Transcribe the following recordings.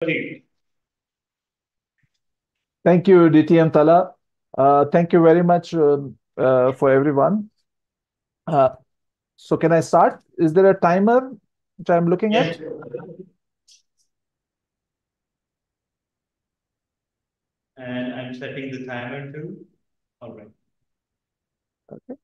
Thank you, DTM Talha. Thank you very much for everyone. Uh, so can I start? Is there a timer which I'm looking Yes. at? And I'm setting the timer too. All right. Okay.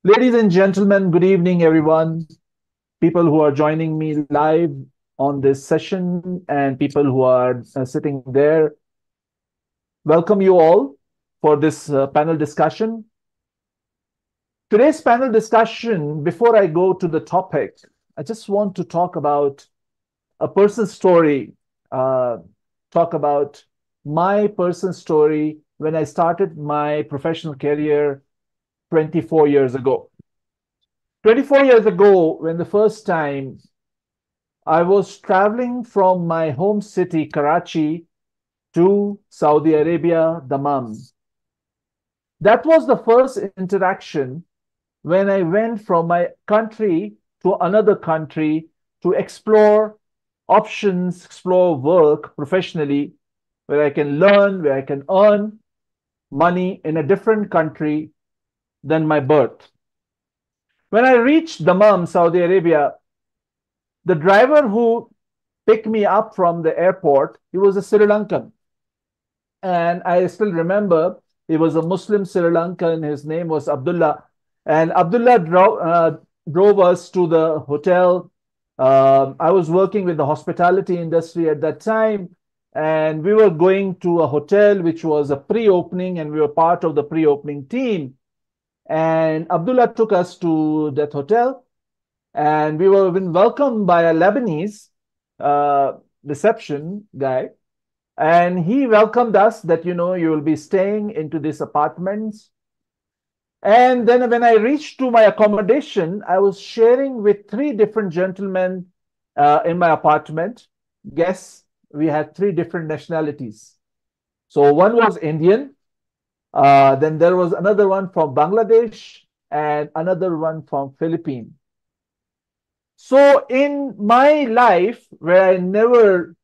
Ladies and gentlemen, good evening, everyone. People who are joining me live on this session and people who are sitting there. Welcome you all for this panel discussion. Today's panel discussion, before I go to the topic, I just want to talk about a person's story, uh, talk about my personal story when I started my professional career 24 years ago. 24 years ago, when the first time I was traveling from my home city, Karachi, to Saudi Arabia, Dammam. That was the first interaction when I went from my country to another country to explore options, explore work professionally, where I can learn, where I can earn money in a different country than my birth. When I reached Dammam, Saudi Arabia, the driver who picked me up from the airport, he was a Sri Lankan. And I still remember he was a Muslim Sri Lankan. His name was Abdullah. And Abdullah drove us to the hotel. I was working with the hospitality industry at that time. And we were going to a hotel which was a pre-opening, and we were part of the pre-opening team. And Abdullah took us to that hotel, and we were been welcomed by a Lebanese uh, reception guy, and he welcomed us that you will be staying into these apartments. And then when I reached to my accommodation, I was sharing with three different gentlemen in my apartment. Guess we had three different nationalities. So one was Indian, then there was another one from Bangladesh, and another one from Philippines. So in my life, where I never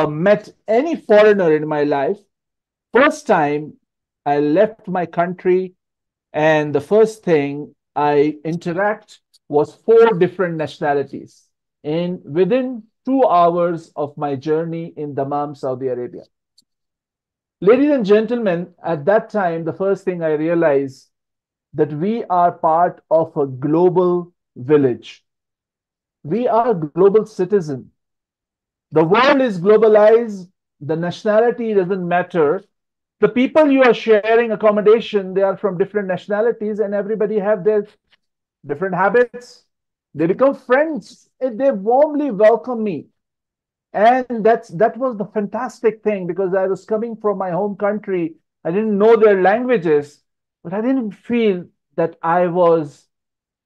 met any foreigner in my life, first time I left my country, and the first thing I interact was four different nationalities in within 2 hours of my journey in Dammam, Saudi Arabia. Ladies and gentlemen, at that time, the first thing I realized that we are part of a global village. We are a global citizen. The world is globalized. The nationality doesn't matter. The people you are sharing accommodation, they are from different nationalities, and everybody have their different habits. They become friends. They warmly welcome me. And that was the fantastic thing, because I was coming from my home country. I didn't know their languages, but I didn't feel that I was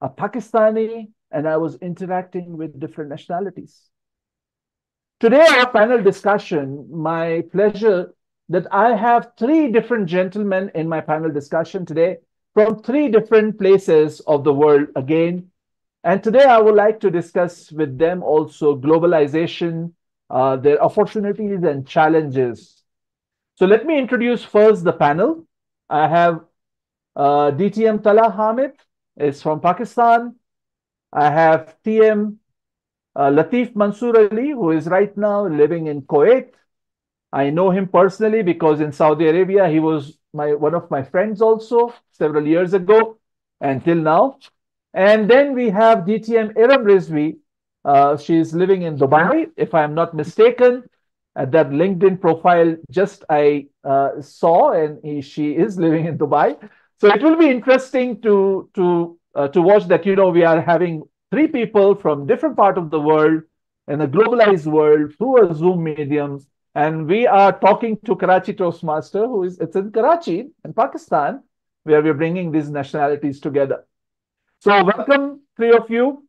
a Pakistani and I was interacting with different nationalities. Today, our panel discussion, my pleasure that I have three different gentlemen in my panel discussion today from three different places of the world again. And today I would like to discuss with them also globalization, their opportunities and challenges. So let me introduce first the panel. I have DTM Talha Hamid is from Pakistan. I have TM Latif Mansoorali, who is right now living in Kuwait. I know him personally because in Saudi Arabia, he was one of my friends also several years ago until now. And then we have DTM Erum Rizvi. She's living in Dubai, if I'm not mistaken. That LinkedIn profile just I saw, and she is living in Dubai. So it will be interesting to watch that. We are having three people from different part of the world in a globalized world through a Zoom medium, and we are talking to Karachi Toastmaster, it's in Karachi in Pakistan, where we're bringing these nationalities together. So welcome, three of you.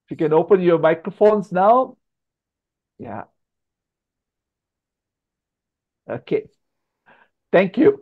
If you can open your microphones now. Yeah. Okay, thank you.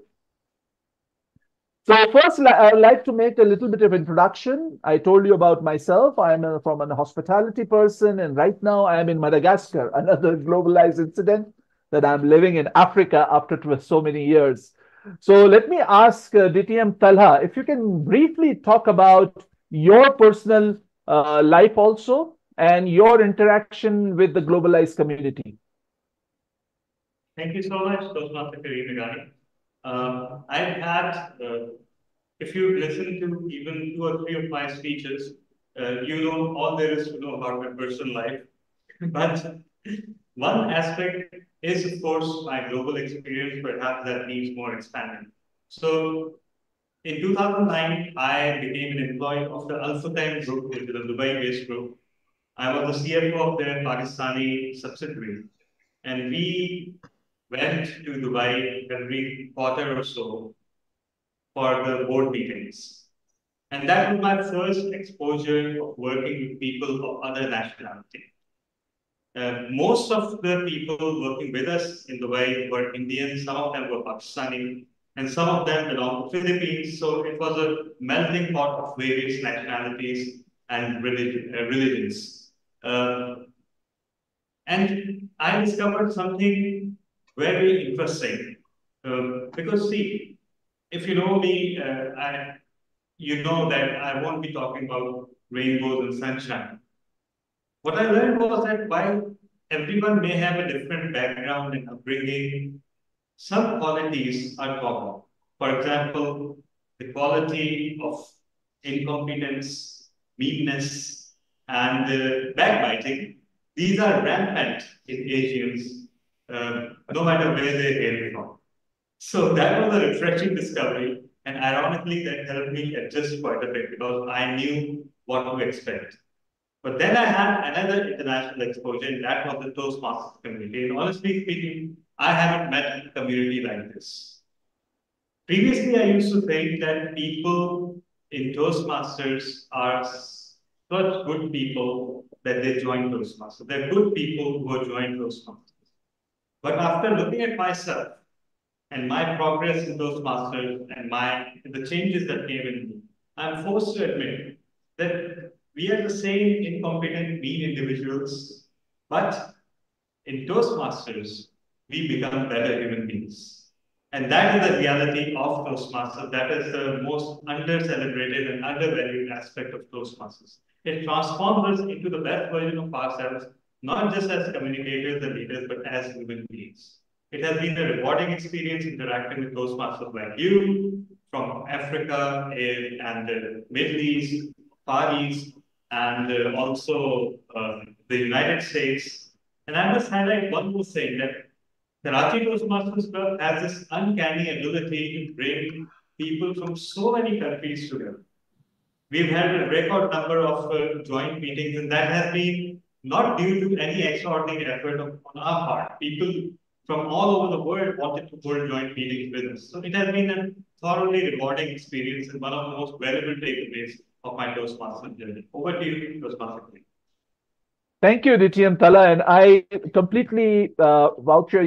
So first, I'd like to make a little bit of introduction. I told you about myself. From a hospitality person, and right now I am in Madagascar, another globalized incident that I'm living in Africa after so many years. So let me ask DTM Talha, if you can briefly talk about your personal life also and your interaction with the globalized community. Thank you so much, Toastmaster Karim Meghani. I've had, if you listen to even two or three of my speeches, you know all there is to know about my personal life. But one aspect is, of course, my global experience, perhaps that needs more expanding. So, in 2009, I became an employee of the Al Futtaim Group, which is a Dubai-based group. I was the CFO of their Pakistani subsidiary. And we went to Dubai every quarter or so for the board meetings. And that was my first exposure of working with people of other nationality. Most of the people working with us in Dubai were Indian, some of them were Pakistani, and some of them belonged to Philippines. So it was a melting pot of various nationalities and religions. Uh, and I discovered something very interesting. Because, see, if you know me, you know that I won't be talking about rainbows and sunshine. What I learned was that while everyone may have a different background and upbringing, some qualities are common. For example, the quality of incompetence, meanness, and backbiting. These are rampant in Asians, no matter where they hail from. So that was a refreshing discovery, and ironically, that helped me adjust quite a bit because I knew what to expect. But then I had another international exposure, and that was the Toastmasters community. And honestly speaking, I haven't met a community like this. Previously, I used to think that people in Toastmasters are such good people that they join Toastmasters. They're good people who have joined Toastmasters. But after looking at myself and my progress in Toastmasters and the changes that came in me, I'm forced to admit that we are the same incompetent, mean individuals, but in Toastmasters, we become better human beings. And that is the reality of Toastmasters. That is the most under-celebrated and undervalued aspect of Toastmasters. It transforms us into the best version of ourselves, not just as communicators and leaders, but as human beings. It has been a rewarding experience interacting with Toastmasters like you from Africa and the Middle East, Far East, and the United States. And I must highlight one more thing that Karachi Toastmasters Club has this uncanny ability to bring people from so many countries together. We've had a record number of joint meetings, and that has been not due to any extraordinary effort on our part. People from all over the world wanted to hold joint meetings with us. So it has been a thoroughly rewarding experience and one of the most valuable takeaways of my Toastmasters journey. Over to you, Toastmaster. Thank you, DTM Tala, and I completely voucher,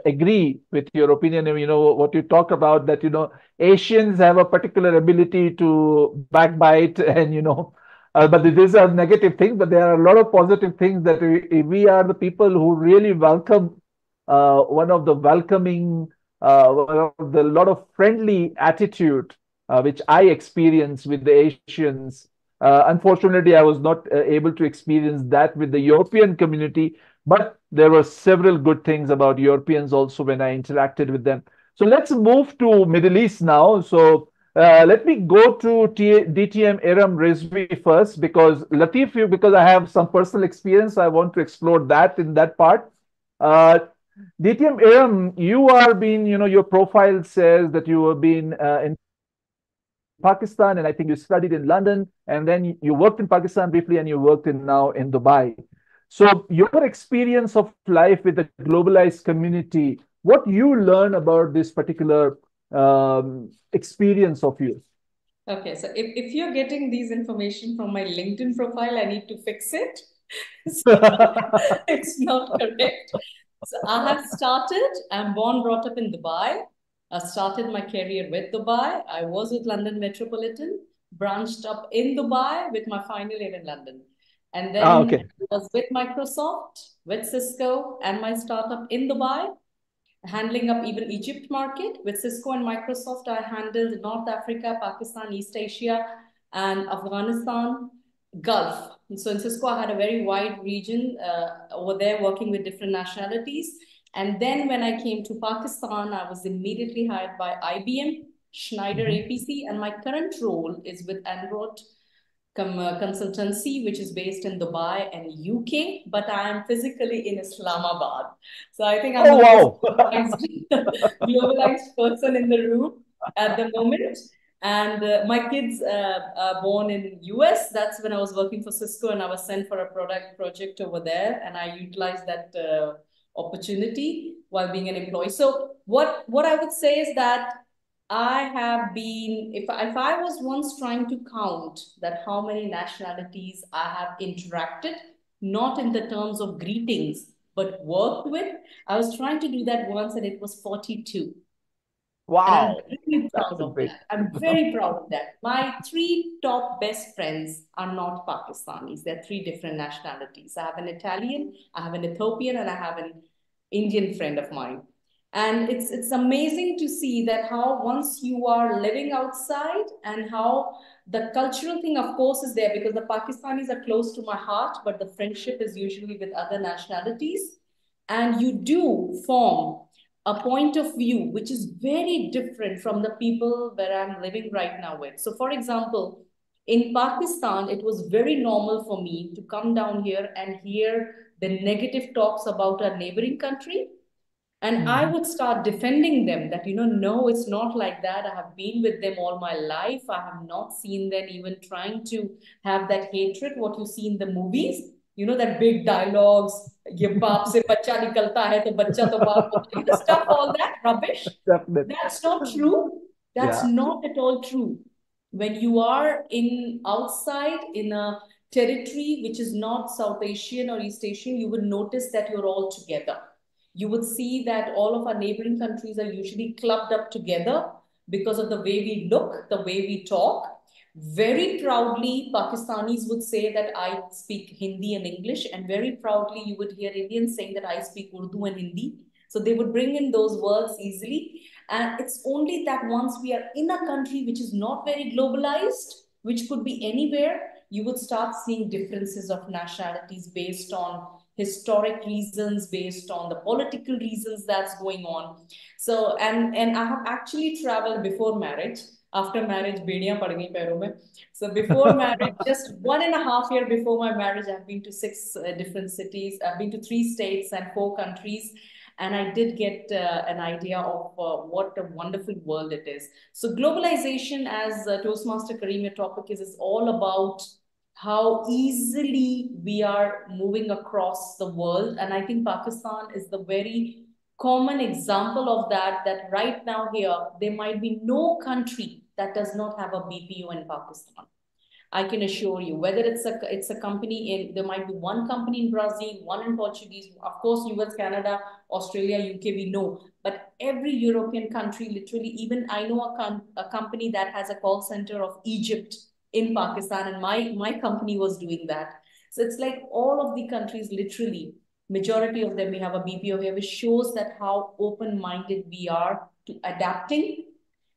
agree with your opinion. And what you talk about that, Asians have a particular ability to backbite, and but these are negative things. But there are a lot of positive things that we are the people who really welcome one of the welcoming, one of the lot of friendly attitude which I experience with the Asians. Unfortunately, I was not able to experience that with the European community, but there were several good things about Europeans also when I interacted with them. So let's move to Middle East now. So let me go to DTM Erum Rizvi first because Latif, because I have some personal experience, I want to explore that in that part. DTM Erum, you are being, your profile says that you have been in Pakistan, and I think you studied in London, and then you worked in Pakistan briefly, and you worked now in Dubai. So your experience of life with the globalized community, what you learn about this particular experience of yours? Okay, so if you're getting these information from my LinkedIn profile, I need to fix it. So it's not correct. So I have started, I'm born, brought up in Dubai. I started my career with Dubai. I was with London Metropolitan, branched up in Dubai with my final year in London. And Ah, then okay. I was with Microsoft, with Cisco, and my startup in Dubai, handling up even Egypt market. With Cisco and Microsoft, I handled North Africa, Pakistan, East Asia, and Afghanistan, Gulf. And so in Cisco, I had a very wide region over there working with different nationalities. And then when I came to Pakistan, I was immediately hired by IBM, Schneider Mhm. APC, and my current role is with Enrot consultancy, which is based in Dubai and UK, but I am physically in Islamabad. So I think I'm Oh, the most wow. globalized, globalized person in the room at the moment. And my kids are born in US. That's when I was working for Cisco, and I was sent for a product project over there, and I utilized that opportunity while being an employee. So what I would say is that I have been, if I was once trying to count that how many nationalities I have interacted, not in the terms of greetings, but worked with, I was trying to do that once and it was 42. And I'm Wow. really proud That's a of big. that. I'm very proud of that. My three top best friends are not Pakistanis. They're three different nationalities. I have an Italian, I have an Ethiopian, and I have an Indian friend of mine. And it's amazing to see that how once you are living outside and how the cultural thing, of course, is there because the Pakistanis are close to my heart, but the friendship is usually with other nationalities. And you do form a point of view which is very different from the people where I'm living right now with. So, for example, in Pakistan, it was very normal for me to come down here and hear the negative talks about our neighboring country, and I Mhm. would start defending them that, no, it's not like that. I have been with them all my life. I have not seen them even trying to have that hatred, what you see in the movies. That big dialogues, ye baap se bacha nikalta hai, to bacha to baap hota hai. Stuff, all that rubbish. Definitely. That's not true. That's Yeah. not at all true. When you are in outside in a territory which is not South Asian or East Asian, you would notice that you're all together. You would see that all of our neighboring countries are usually clubbed up together because of the way we look, the way we talk. Very proudly, Pakistanis would say that I speak Hindi and English, and very proudly, you would hear Indians saying that I speak Urdu and Hindi. So they would bring in those words easily. And it's only that once we are in a country which is not very globalized, which could be anywhere, you would start seeing differences of nationalities based on historic reasons, based on the political reasons that's going on. So, and I have actually traveled before marriage. After marriage, bediyan pad gayi पैरों में. So before marriage, just 1.5 year before my marriage, I've been to six different cities. I've been to 3 states and 4 countries. And I did get an idea of what a wonderful world it is. So globalization, as Toastmaster Karim, your topic is all about how easily we are moving across the world. And I think Pakistan is the very common example of that, that right now here, there might be no country that does not have a BPO in Pakistan. I can assure you, whether it's a company in, there might be one company in Brazil, one in Portuguese, of course, US, Canada, Australia, UK, we know, but every European country, literally, even I know a company that has a call center of Egypt in Pakistan, and my company was doing that. So it's like all of the countries, literally, majority of them, we have a BPO here, which shows that how open-minded we are to adapting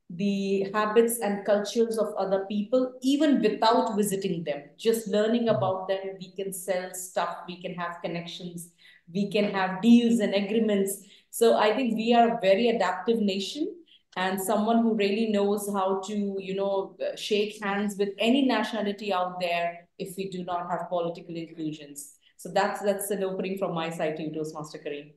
the habits and cultures of other people, even without visiting them. Just learning about them, we can sell stuff, we can have connections, we can have deals and agreements. So I think we are a very adaptive nation and someone who really knows how to, shake hands with any nationality out there if we do not have political inclusions. So that's an opening from my side to you, Toastmaster Kareem.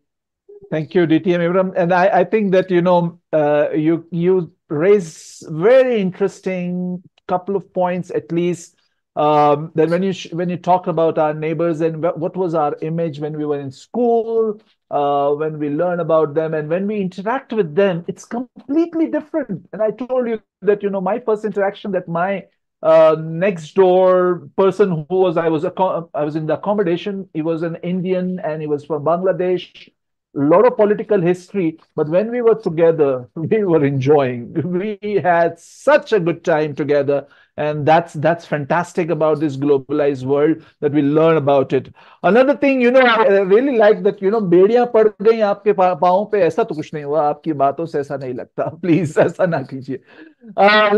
Thank you, DTM Erum. And I think that you raise very interesting couple of points at least. That when you talk about our neighbors and what was our image when we were in school, when we learn about them, and when we interact with them, it's completely different. And I told you that my first interaction, that my next door person who was I was in the accommodation. He was an Indian and he was from Bangladesh, lot of political history, but when we were together, we were enjoying. We had such a good time together, and that's fantastic about this globalized world that we learn about it. Another thing, I really like that, बेड़ियां पड़ गई आपके पाँव पे, ऐसा तो कुछ नहीं हुआ, आपकी बातों से ऐसा नहीं लगता, प्लीज ऐसा ना कीजिए.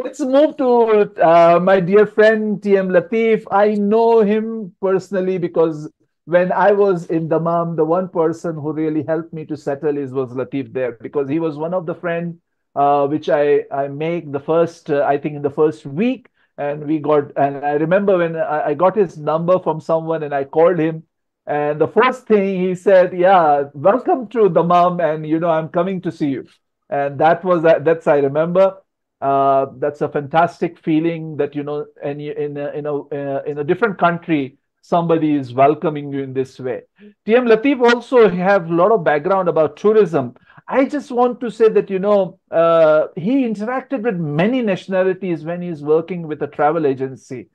Let's move to my dear friend TM Latif. I know him personally because when I was in Dammam, the one person who really helped me to settle is was Latif there, because he was one of the friends which I make the first I think in the first week, and we got, and I remember when I got his number from someone and I called him, and the first thing he said, yeah, welcome to Dammam, and I'm coming to see you, and that's I remember. That's a fantastic feeling that and in a different country somebody is welcoming you in this way. TM Latif also have a lot of background about tourism. I just want to say that he interacted with many nationalities when he's working with a travel agency.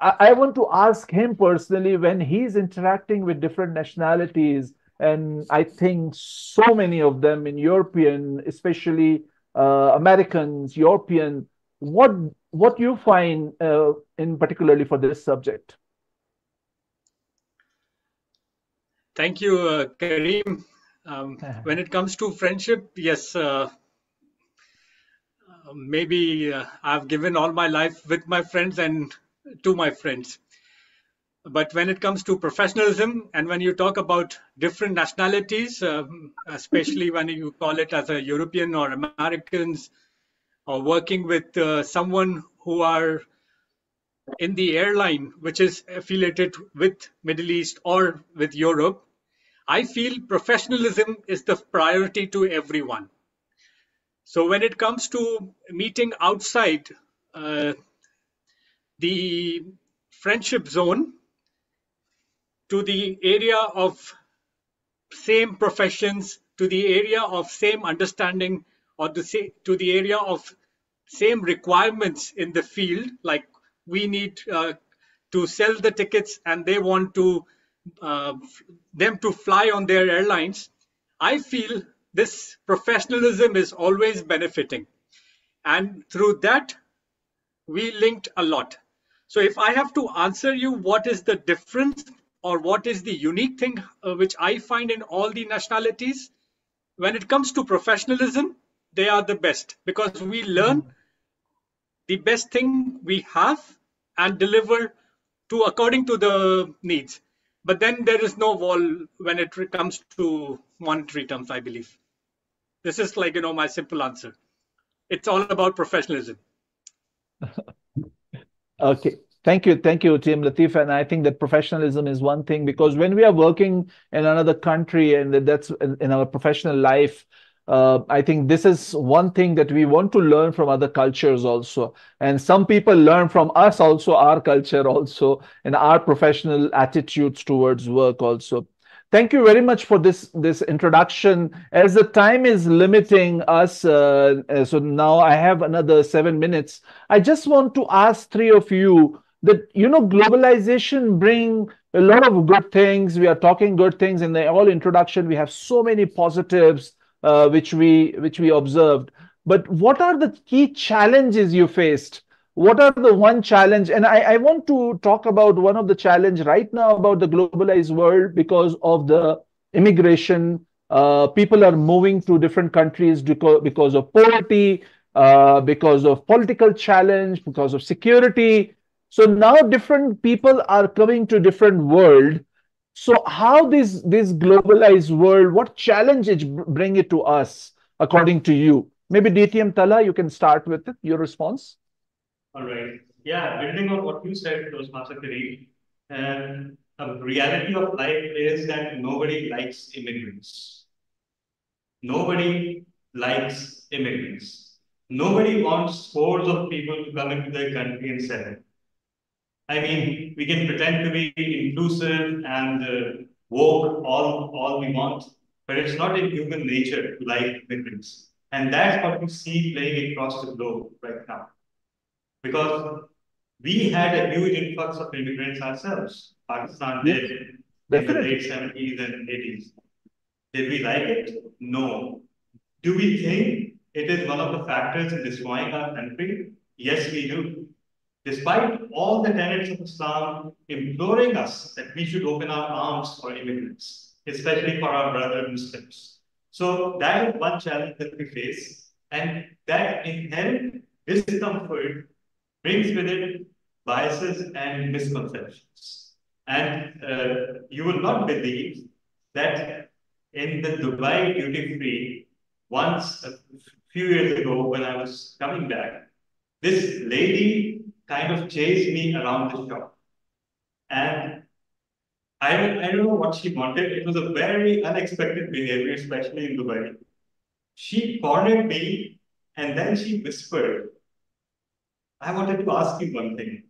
I want to ask him personally, when he's interacting with different nationalities, and I think so many of them in European, especially Americans, European, what what you find in particularly for this subject? Thank you, Karim. When it comes to friendship, yes, maybe I've given all my life with my friends and to my friends. But when it comes to professionalism, and when you talk about different nationalities, especially when you call it as a European or Americans, or working with someone who are in the airline which is affiliated with Middle East or with Europe, I feel professionalism is the priority to everyone. So when it comes to meeting outside uh, the friendship zone, to the area of same professions, to the area of same understanding, or to the area of same requirements in the field, like we need to sell the tickets and they want to uh, them to fly on their airlines. I feel this professionalism is always benefiting, and through that we linked a lot. So if I have to answer you what is the difference or what is the unique thing which I find in all the nationalities, when it comes to professionalism, they are the best because we learn the best thing we have and deliver to according to the needs. But then there is no wall when it comes to monetary terms, I believe. This is like, my simple answer. It's all about professionalism. Okay. Thank you, Tim Latif. And I think that professionalism is one thing, because when we are working in another country and that's in our professional life, I think this is one thing that we want to learn from other cultures also. And some people learn from us also, our culture also, and our professional attitudes towards work also. Thank you very much for this introduction. As the time is limiting us, so now I have another 7 minutes. I just want to ask three of you that globalization bring a lot of good things. We are talking good things in the all introduction. We have so many positives which we observed. But what are the key challenges you faced? What are the one challenge? And I want to talk about one of the challenge right now about the globalized world because of the immigration. People are moving to different countries because of poverty, because of political challenge, because of security. So now different people are coming to different world. So how this globalized world, what challenges bring it to us according to you? Maybe DTM Tala, you can start with it, your response. All right. Yeah, building on what you said, Toastmaster Kareem, and the reality of life is that nobody likes immigrants. Nobody likes immigrants. Nobody wants scores of people to come into their country and settle. I mean, we can pretend to be inclusive and woke all we want, but it's not in human nature to like immigrants. And that's what we see playing across the globe right now. Because we had a huge influx of immigrants ourselves. Pakistan Yes, did in the late definitely. 70s and 80s. Did we like it? No. Do we think it is one of the factors in destroying our country? Yes, we do. Despite all the tenets of Islam imploring us that we should open our arms for immigrants, especially for our brother Muslims. So that is one challenge that we face, and that inherent discomfort brings with it biases and misconceptions. And you will not believe that in the Dubai duty free, once a few years ago when I was coming back, this lady kind of chased me around the shop. And I don't know what she wanted. It was a very unexpected behavior, especially in Dubai. She cornered me and then she whispered, I wanted to ask you one thing.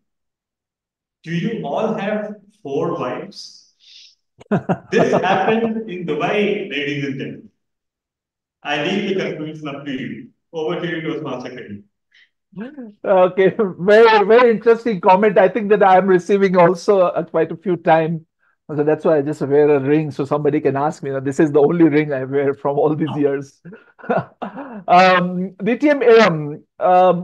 Do you all have four wives? This happened in Dubai, ladies and gentlemen. I leave the conclusion up to you. Over to you, Toastmaster Karim. Okay, very, very interesting comment. I think that I'm receiving also quite a few times. So that's why I just wear a ring so somebody can ask me. This is the only ring I wear from all these years. DTM Erum,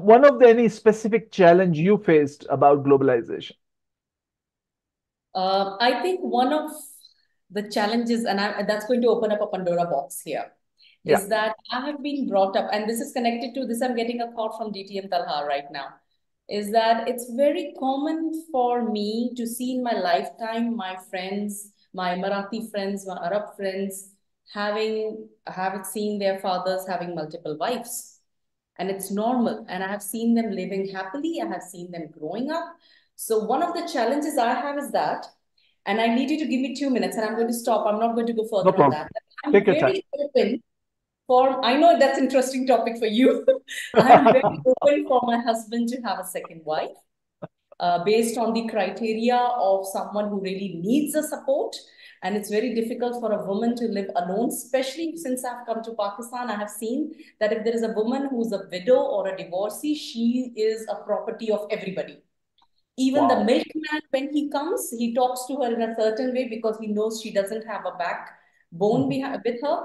one of the any specific challenge you faced about globalization? I think one of the challenges, and that's going to open up a Pandora box here, Yeah. is that I have been brought up, and this is connected to this. I'm getting a call from DTM Talha right now. Is that it's very common for me to see in my lifetime my friends, my Marathi friends, my Arab friends have seen their fathers having multiple wives, and it's normal. And I have seen them living happily. I have seen them growing up. So one of the challenges I have is that, and I need you to give me 2 minutes, and I'm going to stop. I'm not going to go No further on problem. that. I'm Take your time. very open for, I know that's interesting topic for you. I'm very open for my husband to have a second wife, based on the criteria of someone who really needs a support. And it's very difficult for a woman to live alone, especially since I've come to Pakistan. I have seen that if there is a woman who's a widow or a divorcee, she is a property of everybody. Even the Wow. milkman, when he comes, he talks to her in a certain way because he knows she doesn't have a backbone with her.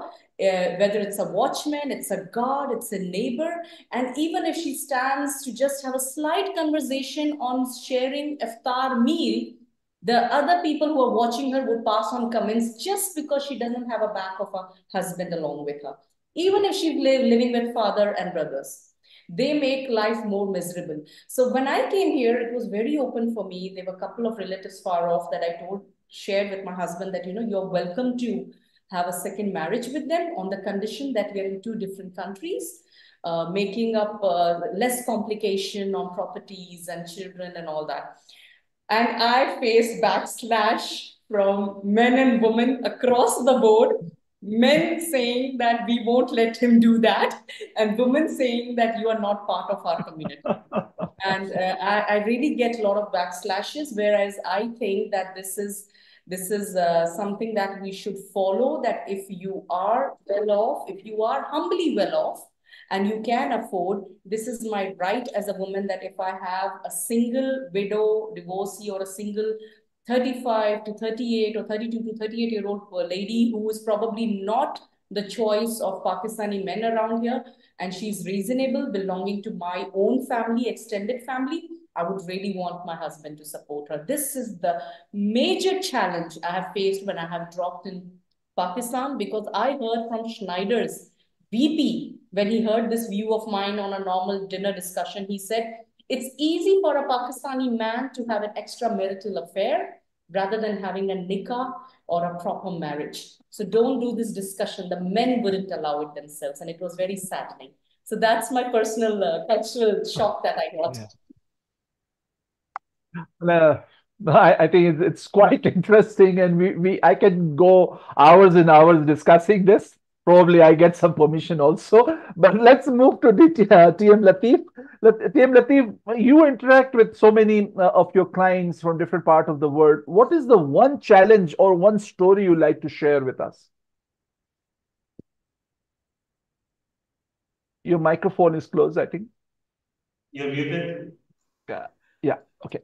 Whether it's a watchman, it's a guard, it's a neighbor. And even if she stands to just have a slight conversation on sharing iftar meal, the other people who are watching her would pass on comments just because she doesn't have a back of a husband along with her. Even if she's living with father and brothers, they make life more miserable. So when I came here, it was very open for me. There were a couple of relatives far off that shared with my husband that, you're welcome to have a second marriage with them on the condition that we are in two different countries, making up less complication on properties and children and all that. And I faced backslash from men and women across the board. Men saying that we won't let him do that, and women saying that you are not part of our community. And I really get a lot of backslashes, whereas I think that this is something that we should follow. That if you are well off, if you are humbly well off, and you can afford, this is my right as a woman, that if I have a single widow, divorcee, or a single 35 to 38 or 32 to 38-year-old lady who is probably not the choice of Pakistani men around here, and she's reasonable, belonging to my own family, extended family, I would really want my husband to support her. This is the major challenge I have faced when I have dropped in Pakistan, because I heard from Schneider's VP, when he heard this view of mine on a normal dinner discussion, he said, it's easy for a Pakistani man to have an extramarital affair rather than having a nikah or a proper marriage. So don't do this discussion. The men wouldn't allow it themselves. And it was very saddening. So that's my personal cultural shock that I got. Yeah. Uh, I think it's quite interesting, and I can go hours and hours discussing this. Probably I get some permission also. But let's move to TM Latif. TM Latif, you interact with so many of your clients from different part of the world. What is the one challenge or one story you like to share with us? Your microphone is closed, I think. You're muted. Yeah. Okay.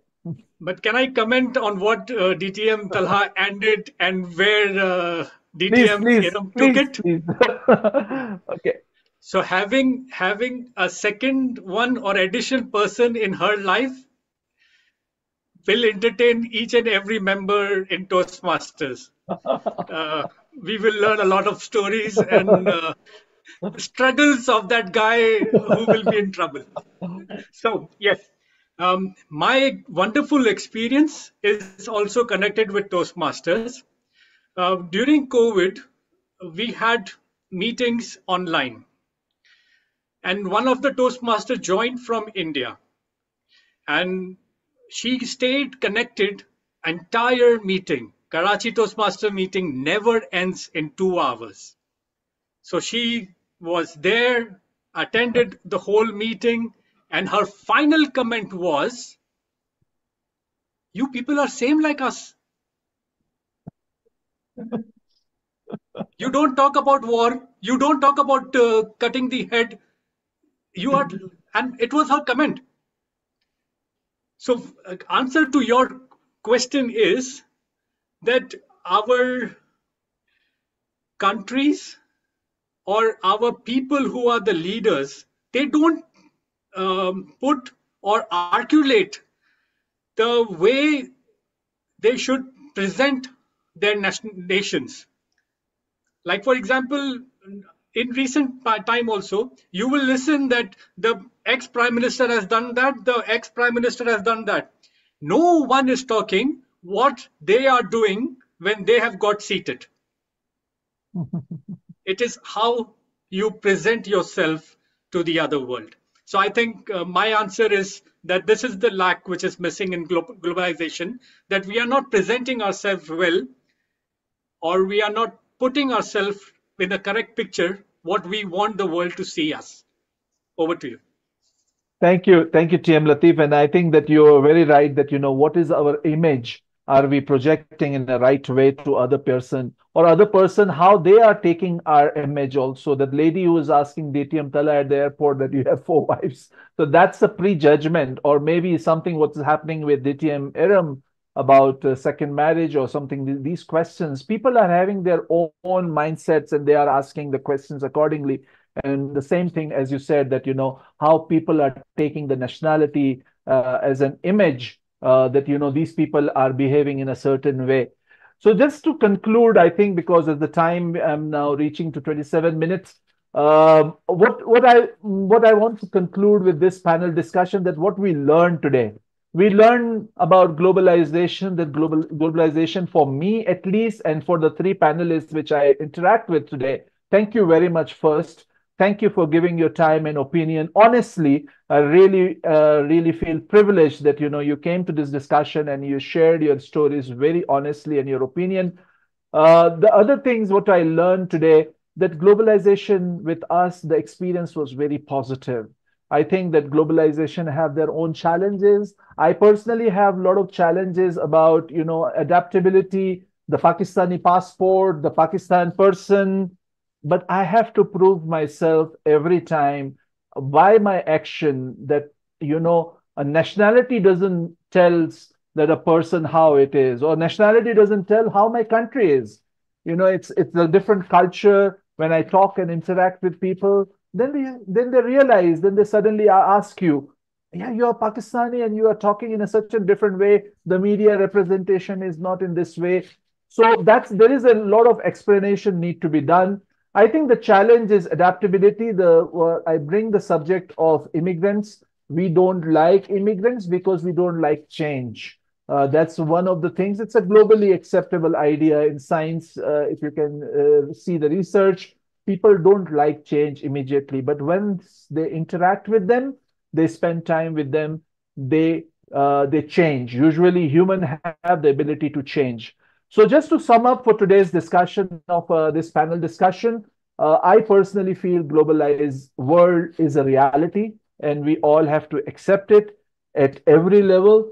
But can I comment on what DTM Talha ended and where Please, DTM please, Erum took please, it. please. Okay. So having a second one or additional person in her life will entertain each and every member in Toastmasters. Uh, we will learn a lot of stories and struggles of that guy who will be in trouble. So, yes, my wonderful experience is also connected with Toastmasters. During COVID, we had meetings online, and one of the Toastmasters joined from India, and she stayed connected entire meeting. Karachi Toastmaster meeting never ends in 2 hours. So she was there, attended the whole meeting, and her final comment was, "You people are same like us. You don't talk about war. You don't talk about cutting the head. You are," and it was her comment. So, answer to your question is that our countries or our people who are the leaders, they don't put or articulate the way they should present their nations. Like, for example, in recent time also, you will listen that the ex prime minister has done that, the ex prime minister has done that. No one is talking what they are doing when they have got seated. It is how you present yourself to the other world. So I think my answer is that this is the lack which is missing in globalization, that we are not presenting ourselves well, or we are not putting ourselves in the correct picture what we want the world to see us. Over to you. Thank you, TM Latif. And I think that you're very right that, what is our image? Are we projecting in the right way to other person or other person, how they are taking our image also? That lady who was asking DTM Tala at the airport that you have four wives. So that's a prejudgment, or maybe something what's happening with DTM Erum about second marriage or something. These questions, people are having their own mindsets and they are asking the questions accordingly. And the same thing as you said that how people are taking the nationality as an image, that these people are behaving in a certain way. So just to conclude, I think because of the time, I'm now reaching to 27 minutes. What I want to conclude with this panel discussion, that what we learned today, we learned about globalization, that globalization, for me at least, and for the three panelists which I interact with today. Thank you very much first. Thank you for giving your time and opinion. Honestly, I really feel privileged that you came to this discussion and you shared your stories very honestly and your opinion. The other things what I learned today, that globalization with us, the experience was very positive. I think that globalization have their own challenges. I personally have a lot of challenges about adaptability, the Pakistani passport, the Pakistan person, but I have to prove myself every time by my action that a nationality doesn't tell that a person how it is, or nationality doesn't tell how my country is. It's a different culture. When I talk and interact with people, then they realize, then they suddenly ask you, yeah, you are Pakistani and you are talking in such a different way. The media representation is not in this way. So there is a lot of explanation need to be done. I think the challenge is adaptability. I bring the subject of immigrants. We don't like immigrants because we don't like change. That's one of the things. It's a globally acceptable idea in science. If you can see the research, people don't like change immediately, but when they interact with them, they spend time with them, they change. Usually, human have the ability to change. So just to sum up for today's discussion of this panel discussion, I personally feel globalized world is a reality and we all have to accept it at every level.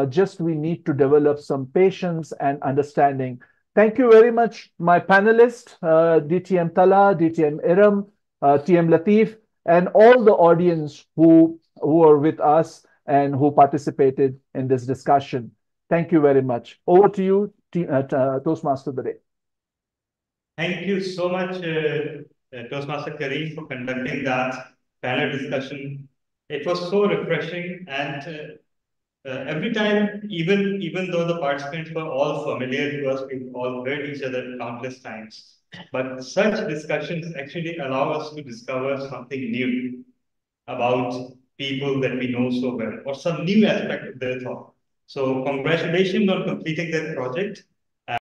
Just we need to develop some patience and understanding. Thank you very much, my panelists, DTM Tala, DTM Erum, TM Latif, and all the audience who are with us and who participated in this discussion. Thank you very much. Over to you, Toastmaster of the Day. Thank you so much, Toastmaster Karim, for conducting that panel discussion. It was so refreshing, and every time, even though the participants were all familiar to us, we've all heard each other countless times. But such discussions actually allow us to discover something new about people that we know so well, or some new aspect of their thought. So congratulations on completing that project.